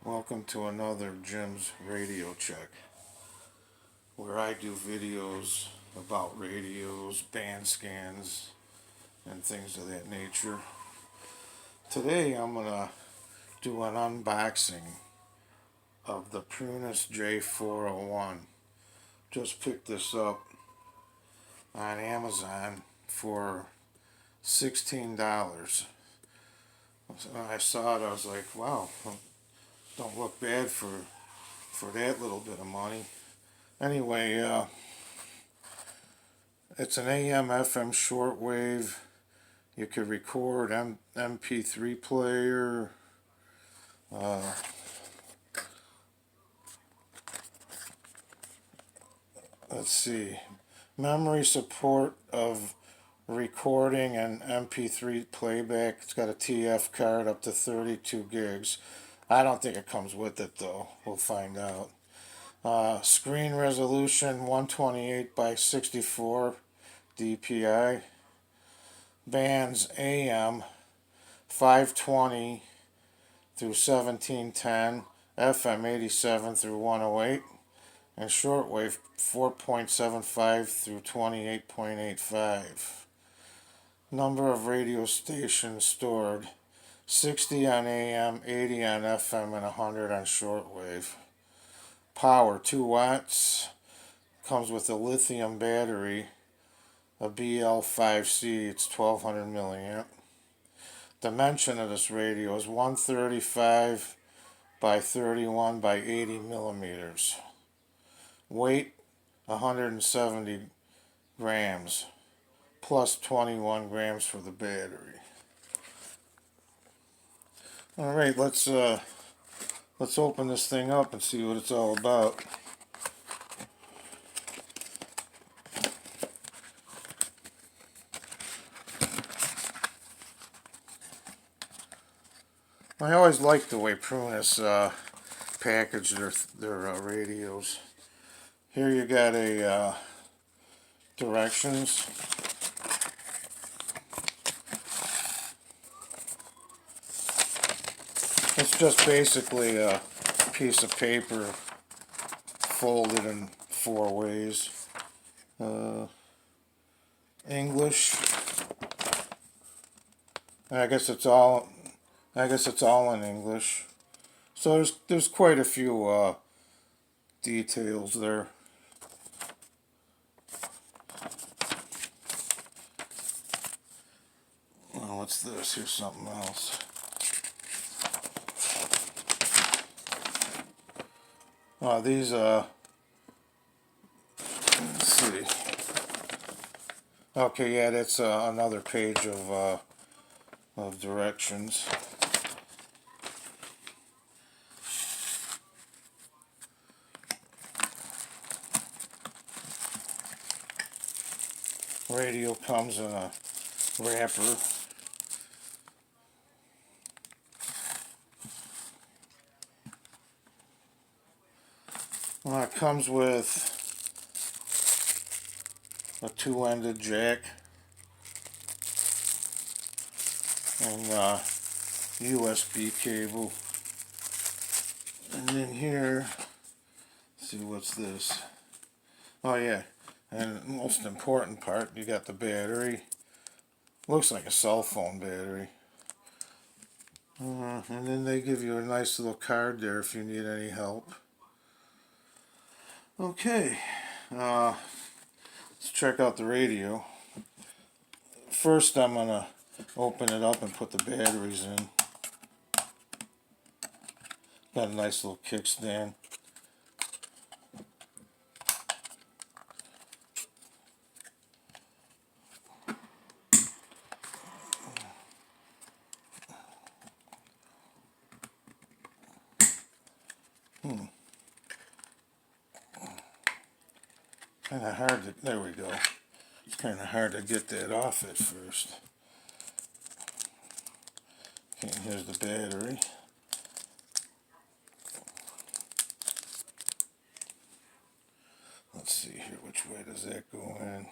Welcome to another Jim's Radio Check, where I do videos about radios, band scans, and things of that nature. Today I'm going to do an unboxing of the Prunus J-401. Just picked this up on Amazon for $16. When I saw it, I was like, wow, don't look bad for that little bit of money. Anyway, it's an AM/FM shortwave. You could record MP3 player. Uh, let's see. Memory support of recording and MP3 playback. It's got a TF card up to 32 gigs. I don't think it comes with it though. We'll find out. Screen resolution 128 by 64 DPI. Bands AM 520 through 1710, FM 87 through 108, and shortwave 4.75 through 28.85. Number of radio stations stored: 60 on AM, 80 on FM, and 100 on shortwave. Power 2 watts. Comes with a lithium battery, a BL5C. It's 1200 milliamp. Dimension of this radio is 135 by 31 by 80 millimeters. Weight 170 grams plus 21 grams for the battery. All right, let's open this thing up and see what it's all about. I always like the way Prunus package their radios. Here you got a directions. It's just basically a piece of paper folded in 4 ways. English. I guess it's all in English. So there's quite a few details there. Oh, what's this? Here's something else. Oh, these let's see. Okay, yeah, that's another page of directions. Radio comes in a wrapper. It comes with a 2-ended jack and USB cable. And then here, let's see, what's this? Oh yeah, and the most important part, you got the battery. Looks like a cell phone battery. And then they give you a nice little card there if you need any help. Okay, let's check out the radio. First I'm going to open it up and put the batteries in. Got a nice little kickstand. Kind of hard to, there we go. It's kind of hard to get that off at first. Okay, here's the battery. Let's see here, which way does that go in?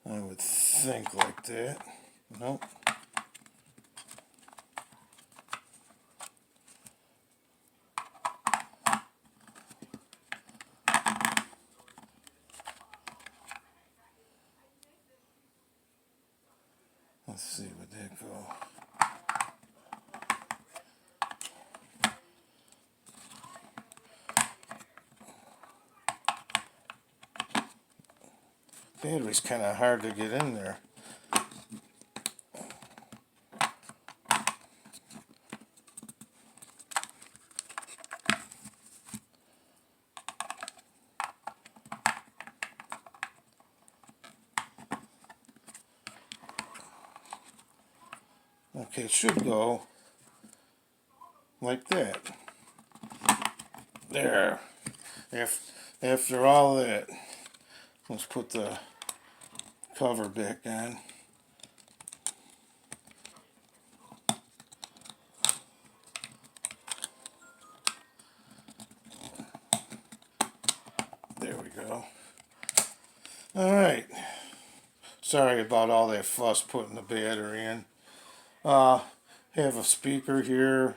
I would think like that. Nope. Let's see where that go. Battery's kind of hard to get in there. Okay, it should go like that. There. After all that, let's put the cover back on. There we go. Alright. Sorry about all that fuss putting the battery in. Have a speaker here.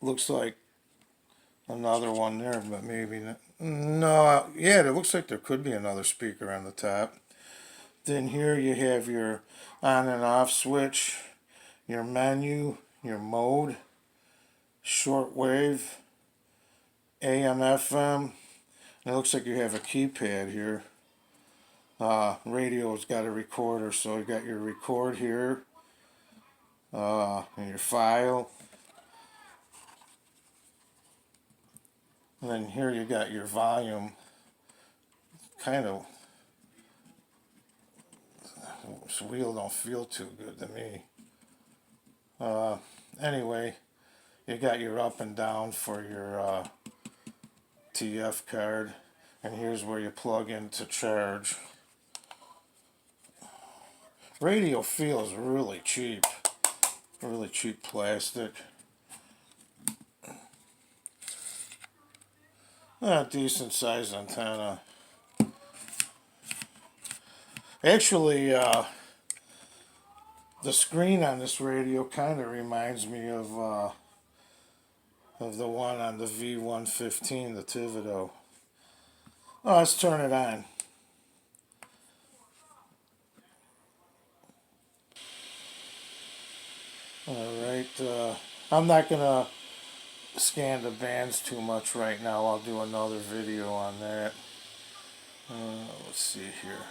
Looks like another one there, but maybe not. No, yeah, it looks like there could be another speaker on the top. Then here you have your on and off switch, your menu, your mode, shortwave, AM, FM. It looks like you have a keypad here. Radio's got a recorder, so you got your record here, and your file. And then here you got your volume. Kind of, this wheel don't feel too good to me. Anyway, you got your up and down for your TF card. And here's where you plug in to charge. Radio feels really cheap. Really cheap plastic. Decent sized antenna. Actually, the screen on this radio kind of reminds me of the one on the V115, the Thibodeau. Oh, let's turn it on. Alright, I'm not going to scan the bands too much right now. I'll do another video on that. Let's see here.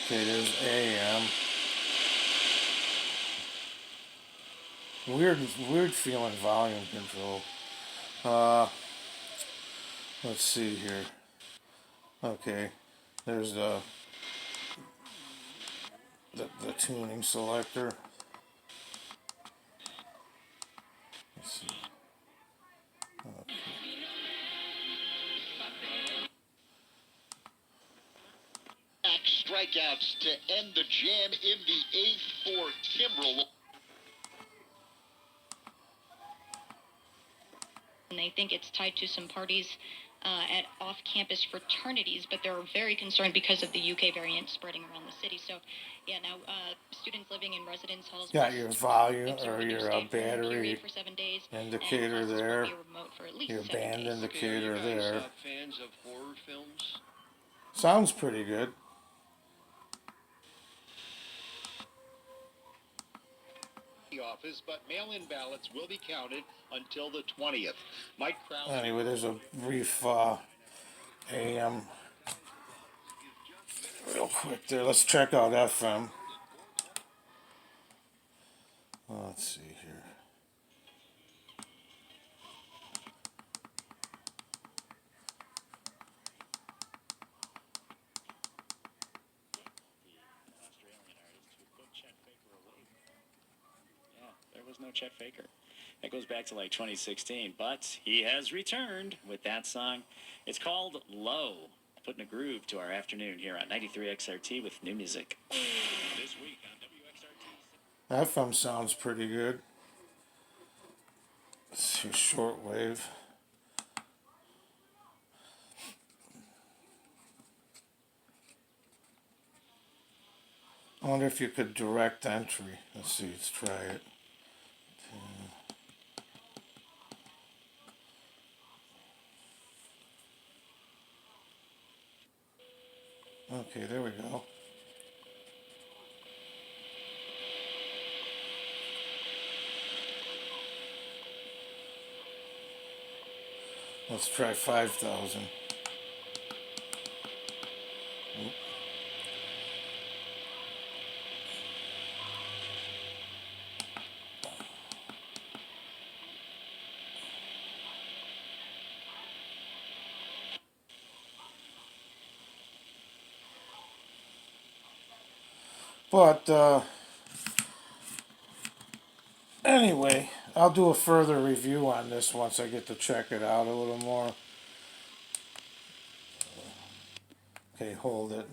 Okay, there's AM. Weird feeling volume control. Let's see here. Okay, there's the tuning selector. Let's see. Okay. Strikeouts to end the jam in the eighth for Kimbrel. And they think it's tied to some parties at off-campus fraternities, but they're very concerned because of the UK variant spreading around the city. So, yeah, now students living in residence halls Got your volume or your battery for 7 days, indicator there. Your band indicator there. Fans of horror films? Sounds pretty good. Office, but mail-in ballots will be counted until the 20th. Mike Krause. Anyway, there's a brief AM real quick there. Let's check out FM. Let's see here. No Chet Faker. That goes back to like 2016, but he has returned with that song. It's called Low, putting a groove to our afternoon here on 93 XRT with new music. This week on WXRT. FM sounds pretty good. Let's see, shortwave. I wonder if you could direct entry. Let's see, let's try it. Okay, there we go. Let's try 5,000. But anyway, I'll do a further review on this once I get to check it out a little more. Okay, hold it.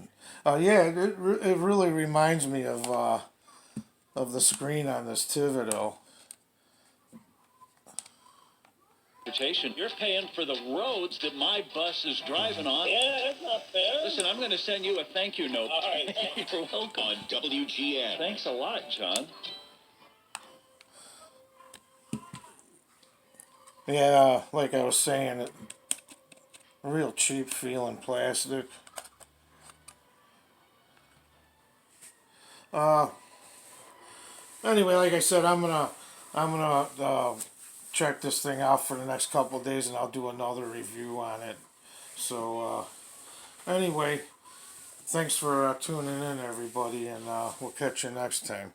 Yeah, it really reminds me of the screen on this Thibodeau. You're paying for the roads that my bus is driving on. Yeah, that's not fair. Listen, I'm going to send you a thank you note. All right, thank you. You're welcome. On WGN. Thanks a lot, John. Yeah, like I was saying, real cheap feeling plastic. Anyway, like I said, I'm gonna check this thing out for the next couple of days, and I'll do another review on it. So anyway, thanks for tuning in, everybody, and we'll catch you next time.